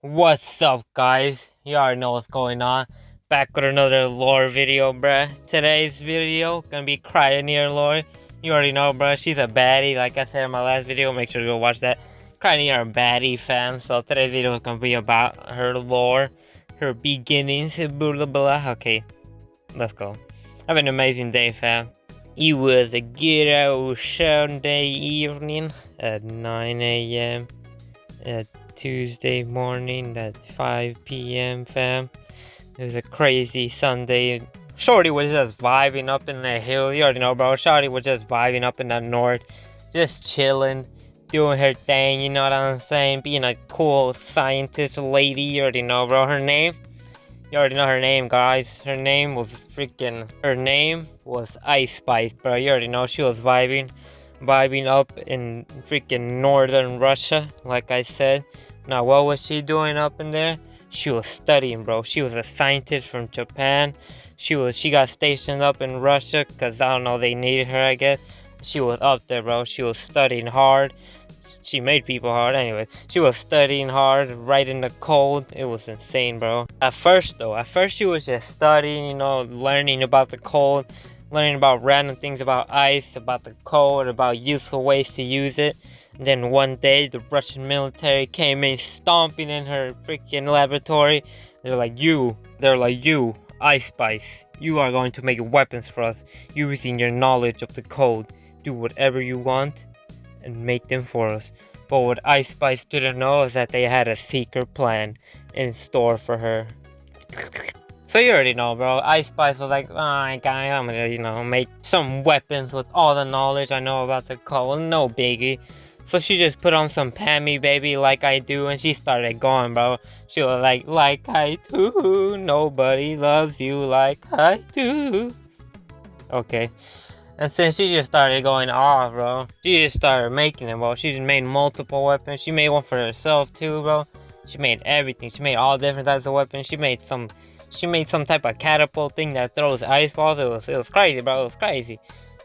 What's up, guys? You already know what's going on. Back with another lore video, bruh. Today's video gonna be Cryoneer lore. You already know, bruh. She's a baddie. Like I said in my last video, make sure to go watch that. Cryoneer a baddie, fam. So today's video is gonna be about her lore, her beginnings, blah blah blah. Okay, let's go. Have an amazing day, fam. It was a good old Sunday evening at 9 a.m. Tuesday morning at 5 p.m. fam. It was a crazy Sunday. Shorty was just vibing up in the hill. You already know, bro. Shorty was just vibing up in the north. Just chilling. Doing her thing, you know what I'm saying? Being a cool scientist lady. You already know, bro. Her name? You already know her name, guys. Her name was Ice Spice, bro. You already know she was vibing up in freaking northern Russia, like I said. Now, what was she doing up in there? She was studying, bro. She was a scientist from Japan. She got stationed up in Russia because, I don't know, they needed her, I guess. She was up there, bro. She was studying hard. She made people hard anyway. She was studying hard, right in the cold. It was insane, bro. At first she was just studying, you know, learning about the cold, learning about random things about ice, about the cold, about useful ways to use it. And then one day, the Russian military came in stomping in her freaking laboratory. They're like, you, Ice Spice, you are going to make weapons for us using your knowledge of the cold. Do whatever you want and make them for us. But what Ice Spice didn't know is that they had a secret plan in store for her. So you already know, bro. Ice Spice was like, alright guys, I'm gonna, you know, make some weapons with all the knowledge I know about the cold. No biggie. So she just put on some Pammy baby like I do, and she started going, bro. She was like I do. Nobody loves you like I do. Okay. And since she just started going off, bro, she just started making them, bro. She just made multiple weapons. She made one for herself too, bro. She made everything. She made all different types of weapons. She made some type of catapult thing that throws ice balls. It was crazy, bro. It was crazy.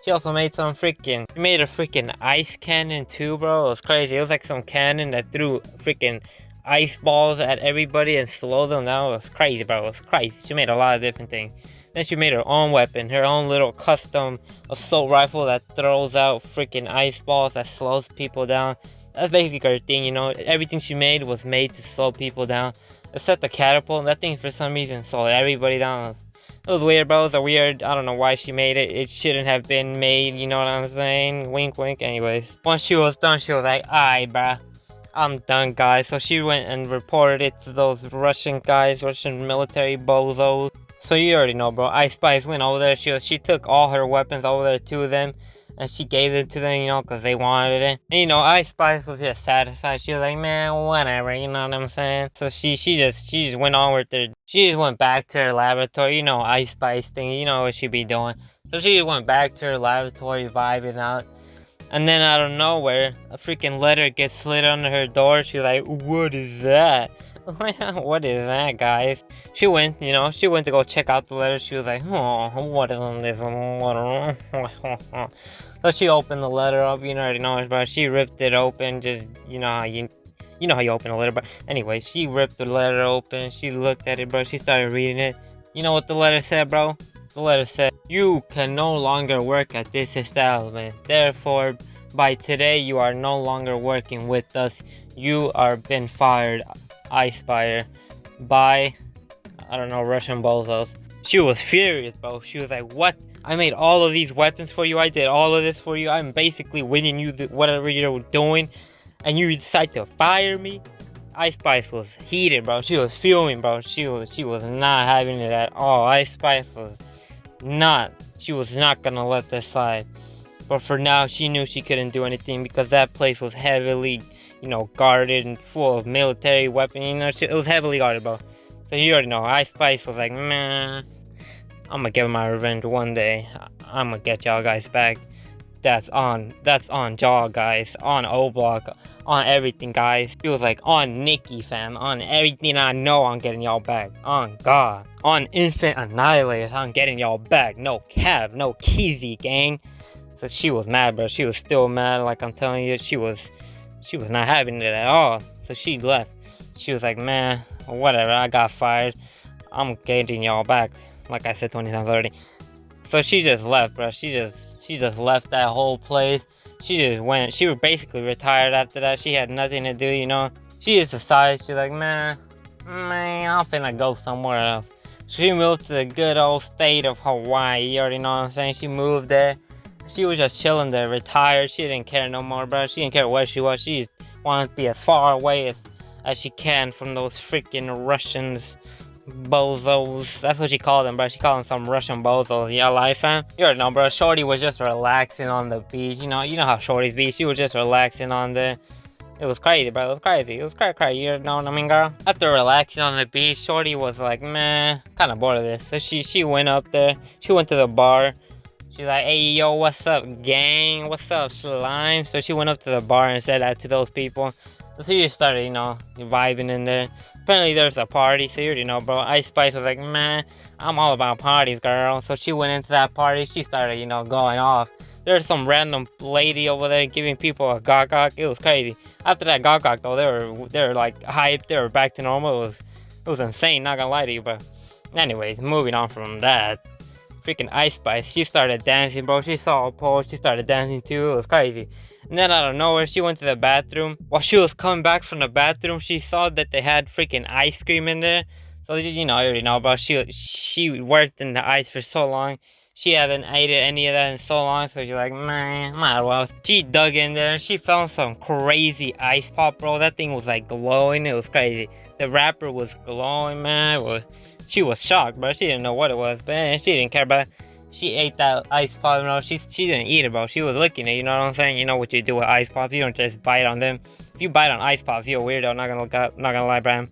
She also made she made a freaking ice cannon too, bro. It was crazy. It was like some cannon that threw freaking ice balls at everybody and slowed them down. It was crazy, bro. It was crazy. She made a lot of different things. Then she made her own weapon, her own little custom assault rifle that throws out freaking ice balls that slows people down. That's basically her thing, you know. Everything she made was made to slow people down. Except the catapult, that thing for some reason slowed everybody down. It was weird, bro. It was weird. I don't know why she made it. It shouldn't have been made, you know what I'm saying? Wink, wink. Anyways, once she was done, she was like, alright, bruh. I'm done, guys. So she went and reported it to those Russian guys, Russian military bozos. So you already know, bro. Ice Spice went over there. She took all her weapons over there to them, and she gave it to them, you know, because they wanted it. And, you know, Ice Spice was just satisfied. She was like, man, whatever, you know what I'm saying? So she just went on with her. She just went back to her laboratory, you know, Ice Spice thing. You know what she be doing. So she just went back to her laboratory, vibing out. And then out of nowhere, a freaking letter gets slid under her door. She's like, what is that? What is that, guys? She went to go check out the letter. She was like, oh, what is this? So she opened the letter up. You already know it, bro. She ripped it open. Just, you know how you open a letter, but anyway, she ripped the letter open. She looked at it, bro. She started reading it. You know what the letter said, bro? The letter said, you can no longer work at this establishment. Therefore, by today, you are no longer working with us. You are been fired. Ice Spire by, I don't know, Russian bozos. She was furious, bro. She was like, what? I made all of these weapons for you. I did all of this for you. I'm basically winning you whatever you're doing, and you decide to fire me? Ice Spice was heated, bro. She was fuming, bro. She was not having it at all. Ice Spice was not gonna let this slide. But for now, she knew she couldn't do anything because that place was heavily, you know, guarded and full of military weapons. You know, it was heavily guarded, bro. So you already know. Ice Spice was like, man, I'm gonna get my revenge one day. I'm gonna get y'all guys back. That's on Jaw, guys. On O-Block. On everything, guys. She was like, on Nikki, fam. On everything I know, I'm getting y'all back. On God. On Infant Annihilators, I'm getting y'all back. No cap. No Keezy, gang. So she was mad, bro. She was still mad. Like I'm telling you, she was not having it at all. So she left. she was like, man, whatever, I got fired. I'm getting y'all back. Like I said 20 times already. So she just left, bro. She just left that whole place. She just went. She was basically retired after that. She had nothing to do, you know. She just decided, she's like, man, I'm finna go somewhere else. She moved to the good old state of Hawaii. You already know what I'm saying? She moved there. She was just chilling there, retired. She didn't care no more, bro. She didn't care where she was. She just wanted to be as far away as she can from those freaking Russians. Bozos. That's what she called them, bro. She called them some Russian bozos. Yeah, life, fam. You already know, bro. Shorty was just relaxing on the beach. You know how shorties be. She was just relaxing on there. It was crazy, bro. It was crazy. It was crazy. You know what I mean, girl? After relaxing on the beach, Shorty was like, man, kind of bored of this. So she went up there. She went to the bar. She's like, hey, yo, what's up, gang? What's up, slime? So she went up to the bar and said that to those people. So she just started, vibing in there. Apparently there's a party, so you already know, bro. Ice Spice was like, man, I'm all about parties, girl. So she went into that party. She started, going off. There's some random lady over there giving people a gawk. It was crazy. After that gawk, though, they were like hyped. They were back to normal. It was insane. Not gonna lie to you, but anyways, moving on from that. Freaking Ice Spice, she started dancing, bro. She saw a pole, she started dancing too. It was crazy. And then out of nowhere, she went to the bathroom. While she was coming back from the bathroom, she saw that they had freaking ice cream in there. So you already know, bro. She worked in the ice for so long. She hadn't ate any of that in so long, so she's like, man, might as well. She dug in there. She found some crazy ice pop, bro. That thing was like glowing. It was crazy. The wrapper was glowing, man. She was shocked, bro. She didn't know what it was, but she didn't care, bro. She ate that ice pop, bro. She didn't eat it, bro. She was licking it, you know what I'm saying? You know what you do with ice pops. You don't just bite on them. If you bite on ice pops, you're a weirdo. Not gonna lie, bro.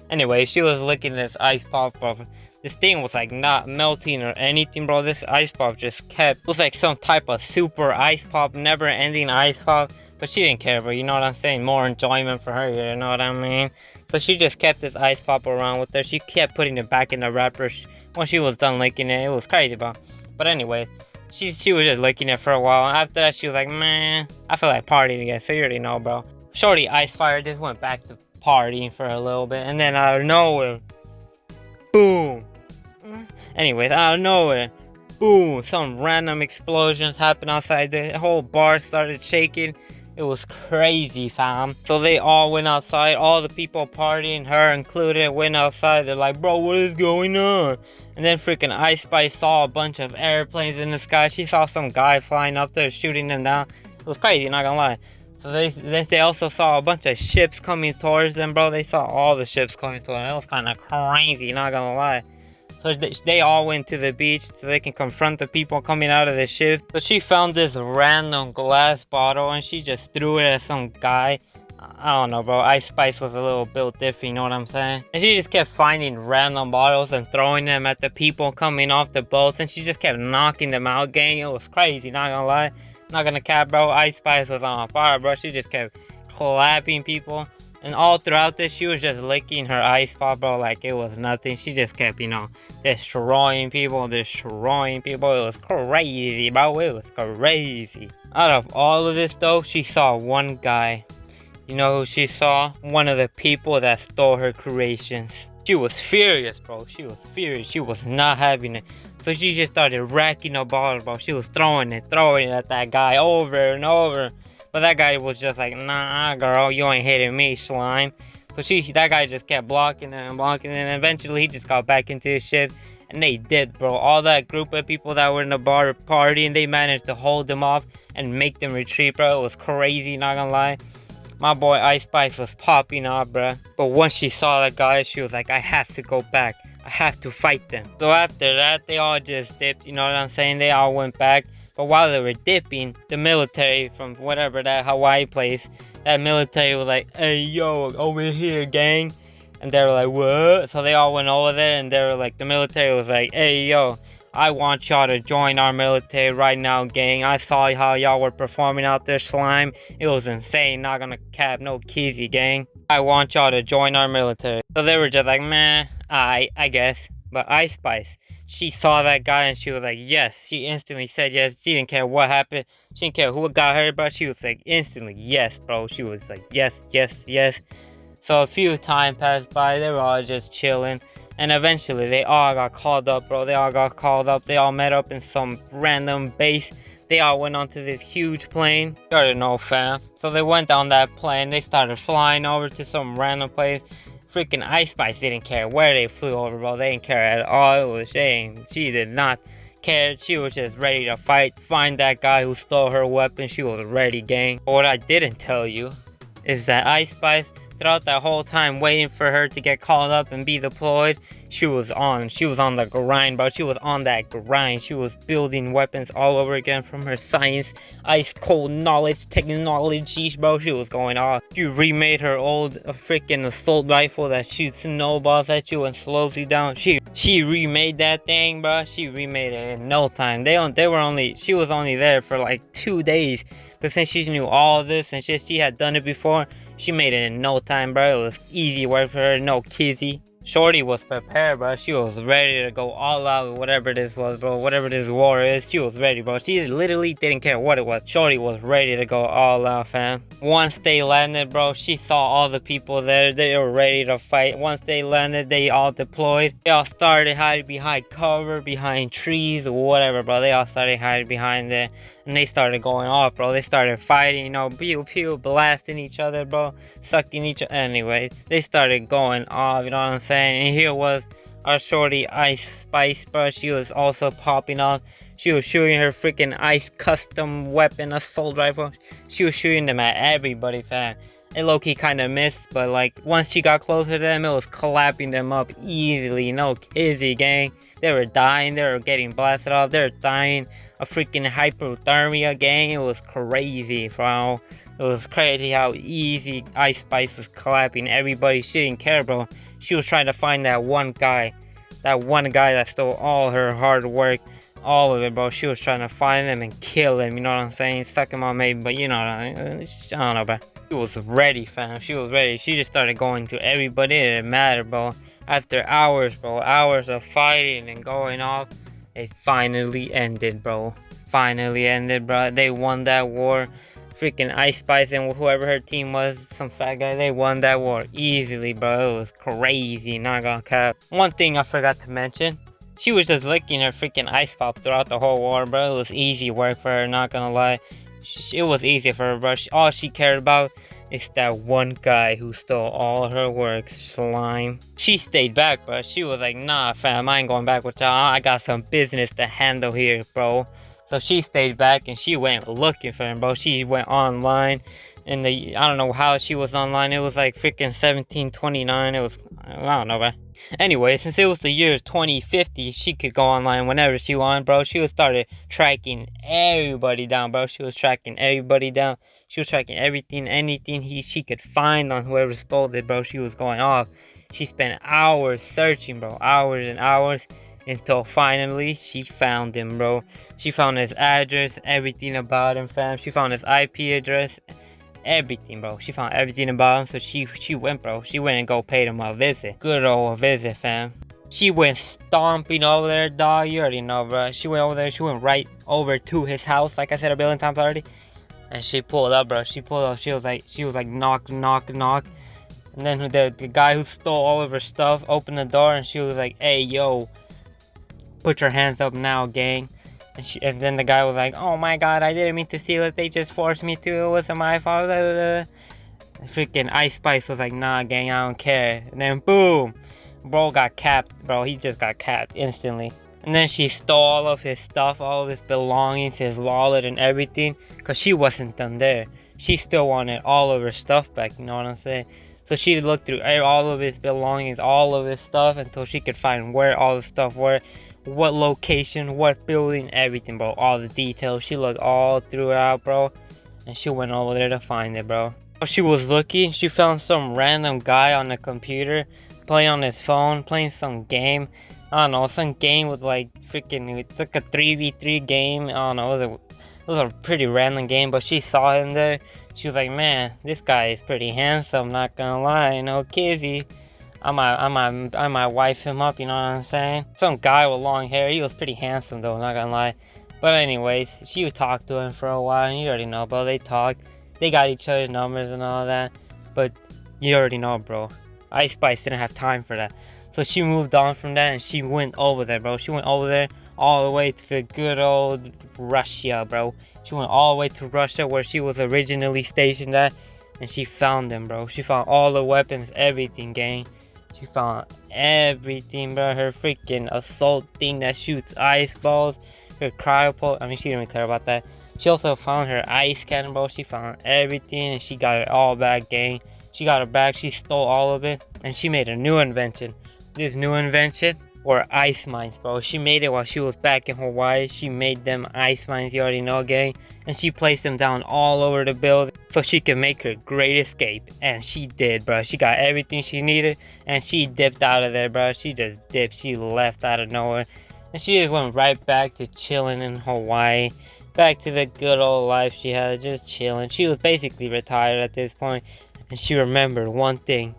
Anyway, she was licking this ice pop, bro. This thing was like not melting or anything, bro. This ice pop just kept. It was like some type of super ice pop, never ending ice pop. But she didn't care, bro. You know what I'm saying? More enjoyment for her, you know what I mean? So she just kept this ice pop around with her. She kept putting it back in the wrapper when she was done licking it. It was crazy, bro. But anyway, she was just licking it for a while. After that, she was like, man, I feel like partying again. So you already know, bro. Shorty Ice Fire just went back to partying for a little bit. And then out of nowhere, boom. Anyways, out of nowhere, boom. Some random explosions happened outside. The whole bar started shaking. It was crazy, fam. So they all went outside. All the people partying, her included, went outside. They're like, bro, what is going on? And then freaking Ice Spice saw a bunch of airplanes in the sky. She saw some guy flying up there, shooting them down. It was crazy, not gonna lie. So they also saw a bunch of ships coming towards them, bro. They saw all the ships coming towards them. It was kind of crazy, not gonna lie. So they all went to the beach so they can confront the people coming out of the ship. So she found this random glass bottle and she just threw it at some guy. I don't know, bro. Ice Spice was a little built different, you know what I'm saying? And she just kept finding random bottles and throwing them at the people coming off the boats. And she just kept knocking them out, gang. It was crazy, not gonna lie. Not gonna cap, bro. Ice Spice was on fire, bro. She just kept clapping people. And all throughout this, she was just licking her ice pop, bro, like it was nothing. She just kept, destroying people. It was crazy, bro. It was crazy. Out of all of this, though, she saw one guy. You know who she saw? One of the people that stole her creations. She was furious, bro. She was furious. She was not having it. So she just started racking the bottle, bro. She was throwing it at that guy over and over. But that guy was just like, nah, girl, you ain't hitting me, slime. So that guy just kept blocking and blocking, and eventually he just got back into his ship. And they did, bro. All that group of people that were in the bar partying, they managed to hold them off and make them retreat, bro. It was crazy, not gonna lie. My boy Ice Spice was popping off, bro. But once she saw that guy, she was like, I have to go back. I have to fight them. So after that, they all just dipped, you know what I'm saying? They all went back. But while they were dipping, the military from whatever that Hawaii place, that military was like, hey, yo, over here, gang. And they were like, what? So they all went over there and they were like, the military was like, hey, yo, I want y'all to join our military right now, gang. I saw how y'all were performing out there, slime. It was insane. Not gonna cap, no kizzy, gang. I want y'all to join our military. So they were just like, man, I guess. But Ice Spice, she saw that guy and she was like, yes. She instantly said yes. She didn't care what happened. She didn't care who got hurt, bro. She was like, instantly, yes, bro. She was like, yes, yes, yes. So a few time passed by, they were all just chilling. And eventually they all got called up, bro. They all got called up. They all met up in some random base. They all went onto this huge plane. You already know, fam. So they went down that plane. They started flying over to some random place. Freaking Ice Spice didn't care where they flew over, bro. They didn't care at all. It was shame. She did not care. She was just ready to fight. Find that guy who stole her weapon. She was ready, gang. But what I didn't tell you is that Ice Spice, throughout that whole time waiting for her to get called up and be deployed, she was on the grind, bro. She was on that grind. She was building weapons all over again from her science, ice cold knowledge, technology, bro. She was going off. She remade her old freaking assault rifle that shoots snowballs at you and slows you down. She remade that thing, bro. She remade it in no time. She was only there for like 2 days. But since she knew all this and she had done it before, she made it in no time, bro. It was easy work for her, no kizzy. Shorty was prepared, bro. She was ready to go all out with whatever this was, bro. Whatever this war is, she was ready, bro. She literally didn't care what it was. Shorty was ready to go all out, fam. Once they landed, bro, she saw all the people there. They were ready to fight. Once they landed, they all deployed. They all started hiding behind cover, behind trees, or whatever, bro. They all started hiding behind there. And they started going off, bro. They started fighting, you know, pew pew, blasting each other, bro. Sucking each other. Anyway, they started going off, you know what I'm saying? And here was our shorty Ice Spice, bro. She was also popping off. She was shooting her freaking ice custom weapon assault rifle. She was shooting them at everybody, fam. It low-key kind of missed, but like once she got closer to them, it was clapping them up easily. No kizzy, gang. They were dying. They were getting blasted off. They were dying of freaking hypothermia, gang. It was crazy, bro. It was crazy how easy Ice Spice was clapping everybody. She didn't care, bro. She was trying to find that one guy that stole all her hard work, all of it, bro. She was trying to find him and kill him, you know what I'm saying? Suck him on maybe, but you know what I mean? I don't know, bro. She was ready, fam. She was ready. She just started going to everybody. It didn't matter, bro. After hours, bro, hours of fighting and going off, it finally ended, bro. Finally ended, bro. They won that war. Freaking Ice Spice and whoever her team was, some fat guy, they won that war easily, bro. It was crazy, not gonna cap. One thing I forgot to mention, she was just licking her freaking ice pop throughout the whole war, bro. It was easy work for her, not gonna lie. It was easy for her, bro. All she cared about is that one guy who stole all her work, Slime. She stayed back, bro. She was like, nah, fam, I ain't going back with y'all. I got some business to handle here, bro. So she stayed back and she went looking for him, bro. She went online. And I don't know how she was online. It was like freaking 1729. It was, I don't know, bro. Anyway, since it was the year 2050, she could go online whenever she wanted, bro. She was started tracking everybody down, bro. She was tracking everybody down. She was tracking everything, anything she could find on whoever stole it, bro. She was going off. She spent hours searching, bro. Hours and hours. Until finally, she found him, bro. She found his address, everything about him, fam. She found his IP address. Everything, bro. She found everything about him, so she went, bro. She went and go paid him a visit. Good old visit, fam. She went stomping over there, dog. You already know, bro. She went over there. She went right over to his house, like I said a billion times already. And she pulled up, bro. She pulled up. She was like, knock, knock, knock. And then the guy who stole all of her stuff opened the door, and she was like, hey, yo, put your hands up now, gang. And then the guy was like, oh my god, I didn't mean to steal it. They just forced me to. It wasn't my fault. Freaking Ice Spice was like, nah, gang, I don't care. And then boom, bro got capped, bro. He just got capped instantly. And then she stole all of his stuff, all of his belongings, his wallet and everything. Because she wasn't done there. She still wanted all of her stuff back, you know what I'm saying? So she looked through all of his belongings, all of his stuff, until she could find where all the stuff were. What location, what building, everything, bro. All the details. She looked all throughout, bro. And she went over there to find it, bro. While she was looking, she found some random guy on the computer playing on his phone, playing some game. I don't know, some game with like freaking, it's like a 3v3 game. I don't know, it was a pretty random game, but she saw him there. She was like, man, this guy is pretty handsome, not gonna lie, you know, kizzy. I might wife him up, you know what I'm saying? Some guy with long hair. He was pretty handsome though, not gonna lie. But anyways, she would talk to him for a while, and you already know, bro. They talked. They got each other's numbers and all that. But You already know, bro. Ice Spice didn't have time for that. So she moved on from that and she went over there, bro. She went over there all the way to the good old Russia, bro. She went all the way to Russia where she was originally stationed at. And she found them, bro. She found all the weapons, everything, gang. She found everything, bro. Her freaking assault thing that shoots ice balls. Her cryopult. I mean, she didn't really care about that. She also found her ice cannon, bro. She found everything and she got it all back, gang. She got it back. She stole all of it. And she made a new invention. This new invention were ice mines, bro. She made it while she was back in Hawaii. She made them ice mines, you already know, gang. And she placed them down all over the building so she could make her great escape. And she did, bro. She got everything she needed and she dipped out of there, bro. She just dipped. She left out of nowhere. And she just went right back to chilling in Hawaii. Back to the good old life she had, just chilling. She was basically retired at this point. And she remembered one thing.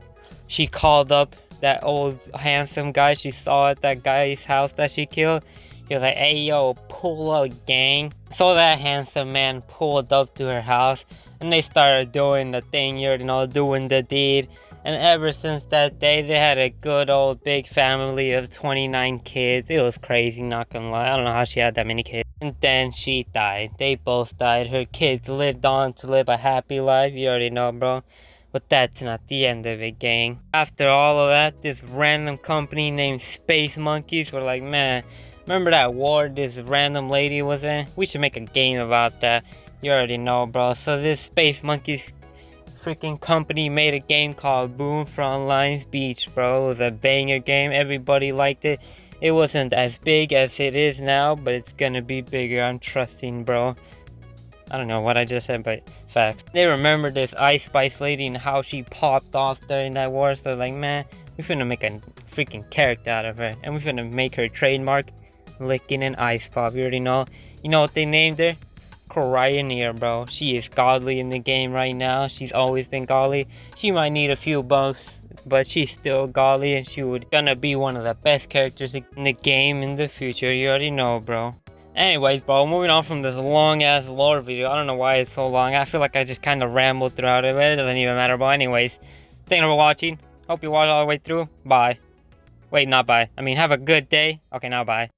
She called up that old handsome guy she saw at that guy's house that she killed. He was like, hey yo, pull up, gang. So that handsome man pulled up to her house and they started doing the thing, you know, doing the deed. And ever since that day, they had a good old big family of 29 kids. It was crazy, not gonna lie. I don't know how she had that many kids. And then she died. They both died. Her kids lived on to live a happy life. You already know, bro. But that's not the end of it, gang. After all of that, this random company named Space Monkeys were like, man, remember that war this random lady was in? We should make a game about that. You already know, bro. So this Space Monkeys freaking company made a game called Boom Frontlines Beach, bro. It was a banger game. Everybody liked it. It wasn't as big as it is now, but it's gonna be bigger. I'm trusting, bro. I don't know what I just said, but facts. They remember this Ice Spice lady and how she popped off during that war. So like, man, we finna make a freaking character out of her. And we finna make her trademark licking an ice pop. You already know. You know what they named her? Cryoneer, bro. She is godly in the game right now. She's always been godly. She might need a few buffs, but she's still godly and she would gonna be one of the best characters in the game in the future. You already know, bro. Anyways, bro, moving on from this long ass lore video. I don't know why it's so long. I feel like I just kind of rambled throughout it, but it doesn't even matter, bro. Anyways, thank you for watching. Hope you watched all the way through. Bye. Wait, not bye. I mean, have a good day. Okay, now bye.